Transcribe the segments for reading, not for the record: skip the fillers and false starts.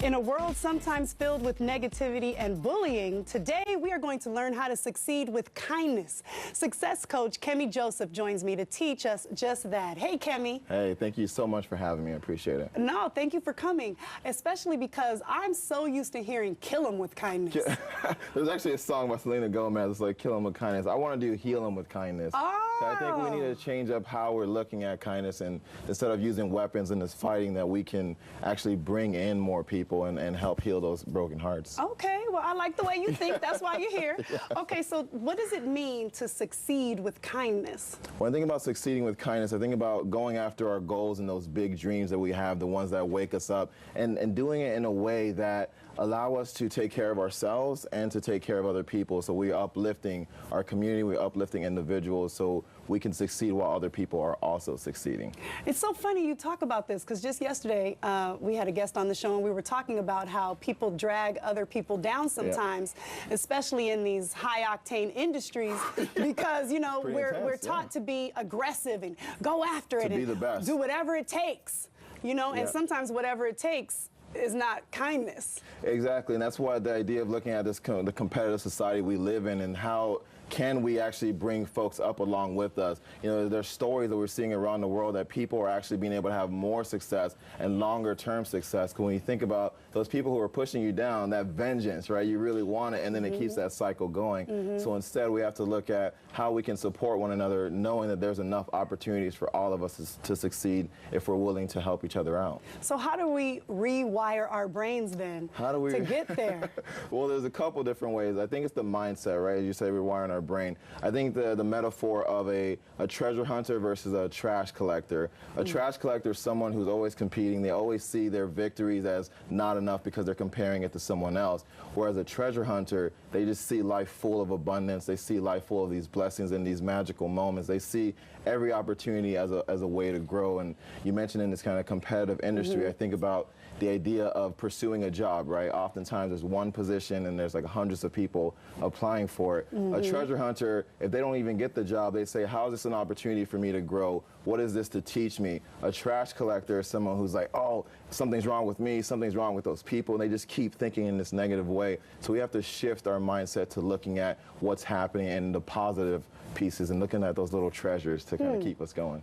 In a world sometimes filled with negativity and bullying, today we are going to learn how to succeed with kindness. Success coach Kemy Joseph joins me to teach us just that. Hey, Kemy. Hey, thank you so much for having me. I appreciate it. No, thank you for coming, especially because I'm so used to hearing kill 'em with kindness. There's actually a song by Selena Gomez that's like kill 'em with kindness. I want to do heal 'em with kindness. Oh. So I think we need to change up how we're looking at kindness, and instead of using weapons in this fighting, that we can actually bring in more people and help heal those broken hearts. Okay, well, I like the way you think. That's why you're here. Yes. Okay, so what does it mean to succeed with kindness? When I think about succeeding with kindness, I think about going after our goals and those big dreams that we have, the ones that wake us up, and doing it in a way that allow us to take care of ourselves and to take care of other people. So we're uplifting our community, we're uplifting individuals so we can succeed while other people are also succeeding. It's so funny you talk about this, because just yesterday we had a guest on the show and we were talking about how people drag other people down sometimes, especially in these high-octane industries, because, you know, we're taught to be aggressive and go after it be the best. Do whatever it takes, you know, and sometimes whatever it takes is not kindness. Exactly, and that's why the idea of looking at this the competitive society we live in, and how can we actually bring folks up along with us. You know, there's stories that we're seeing around the world that people are actually being able to have more success and longer term success. Because when you think about those people who are pushing you down, that vengeance, right, you really want it, and then it keeps that cycle going. So instead we have to look at how we can support one another, knowing that there's enough opportunities for all of us to succeed if we're willing to help each other out. So how do we rewire our brains then to get there? Well, there's a couple different ways. I think it's the mindset, right? As you say, rewiring our brain. I think the metaphor of a treasure hunter versus a trash collector. A trash collector is someone who's always competing. They always see their victories as not enough because they're comparing it to someone else. Whereas a treasure hunter, they just see life full of abundance. They see life full of these blessings and these magical moments. They see every opportunity as a way to grow. And you mentioned in this kind of competitive industry, I think about the idea of pursuing a job, right? Oftentimes there's one position and there's like hundreds of people applying for it. A treasure hunter, if they don't even get the job, they say, how is this an opportunity for me to grow? What is this to teach me? A trash collector is someone who's like, oh, something's wrong with me, something's wrong with those people, and they just keep thinking in this negative way. So we have to shift our mindset to looking at what's happening and the positive pieces and looking at those little treasures to kind of keep us going.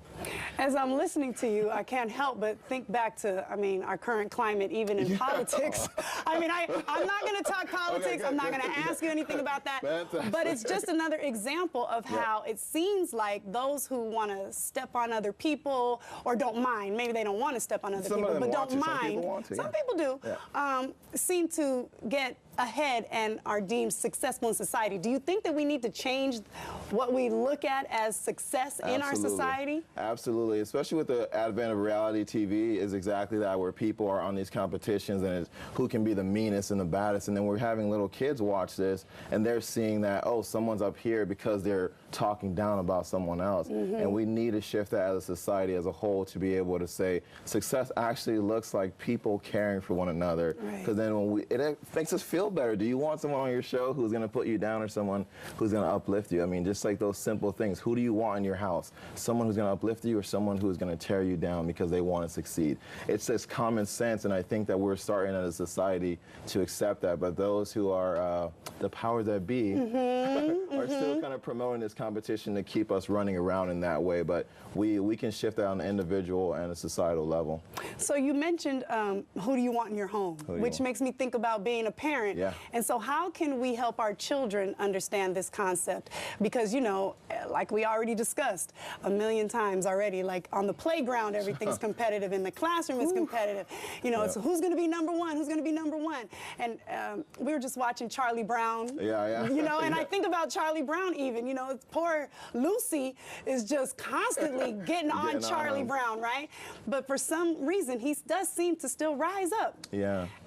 As I'm listening to you, I can't help but think back to, I mean, our current climate, even in politics. I mean, I'm not going to talk politics. I'm not going to ask you anything about that. Fantastic. But it's just another example of how it seems like those who want to step on other people or don't mind, maybe they don't want to step on other people, but don't mind. Some people do, seem to get ahead and are deemed successful in society. Do you think that we need to change what we look at as success in our society? Absolutely, especially with the advent of reality TV is exactly that, where people are on these competitions and it's who can be the meanest and the baddest, and then we're having little kids watch this and they're seeing that, oh, someone's up here because they're talking down about someone else. And we need to shift that as a society as a whole to be able to say success actually looks like people caring for one another, because then when it makes us feel better. Do you want someone on your show who's going to put you down or someone who's going to uplift you? I mean, just like those simple things. Who do you want in your house? Someone who's going to uplift you or someone who's going to tear you down because they want to succeed? It's just common sense, and I think that we're starting as a society to accept that. But those who are the powers that be are still kind of promoting this competition to keep us running around in that way. But we can shift that on an individual and a societal level. So you mentioned who do you want in your home, which makes me think about being a parent. And so how can we help our children understand this concept? Because, you know, like we already discussed a million times already, like on the playground, everything's competitive. In the classroom, it's competitive. You know, it's who's going to be number one? Who's going to be number one? And we were just watching Charlie Brown. You know, and I think about Charlie Brown even, you know, poor Lucy is just constantly getting on Charlie Brown, right? But for some reason, he does seem to still rise up.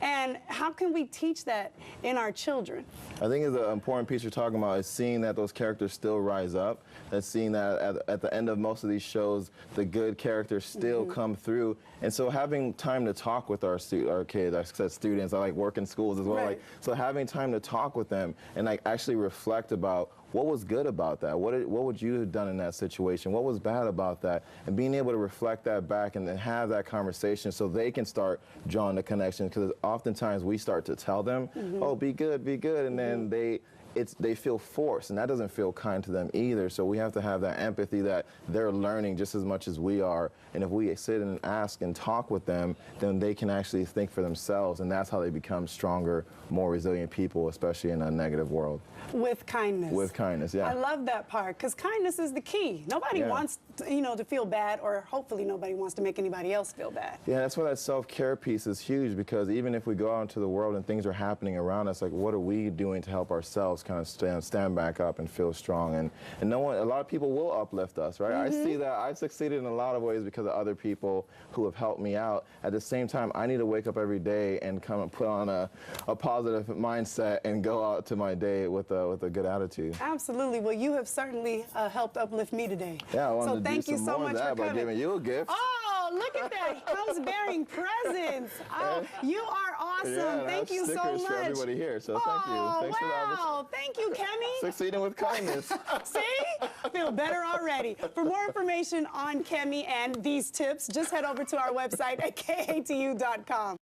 And how can we teach that in our children? I think it's an important piece you're talking about is seeing that those characters still rise up, that's seeing that at the end of most of these shows, the good characters still come through. And so having time to talk with our kids, I said students, I like work in schools as well. So having time to talk with them and like actually reflect about what was good about that? What would you have done in that situation? What was bad about that? And being able to reflect that back and then have that conversation so they can start drawing the connection, because oftentimes we start to tell them, oh, be good, and then they feel forced, and that doesn't feel kind to them either. So we have to have that empathy that they're learning just as much as we are. And if we sit and ask and talk with them, then they can actually think for themselves, and that's how they become stronger, more resilient people, especially in a negative world. With kindness. With kindness, yeah. I love that part, because kindness is the key. Nobody wants to feel bad, or hopefully nobody wants to make anybody else feel bad. Yeah, that's why that self-care piece is huge, because even if we go out into the world and things are happening around us, like, what are we doing to help ourselves kind of stand back up and feel strong? And a lot of people will uplift us, right? I see that I've succeeded in a lot of ways because of other people who have helped me out. At the same time, I need to wake up every day and come and put on a positive mindset and go out to my day with a good attitude. Absolutely. Well, you have certainly helped uplift me today. Yeah, I wanted so to thank do you some so more much of that for by coming. giving you a gift. Oh, look at that. He comes bearing presents. Oh, you are awesome. Yeah, thank you so stickers much. for everybody here, so thank you. Thanks for the wow. Thank you, Kemy. succeeding with kindness. See? I feel better already. For more information on Kemy and these tips, just head over to our website at KATU.com.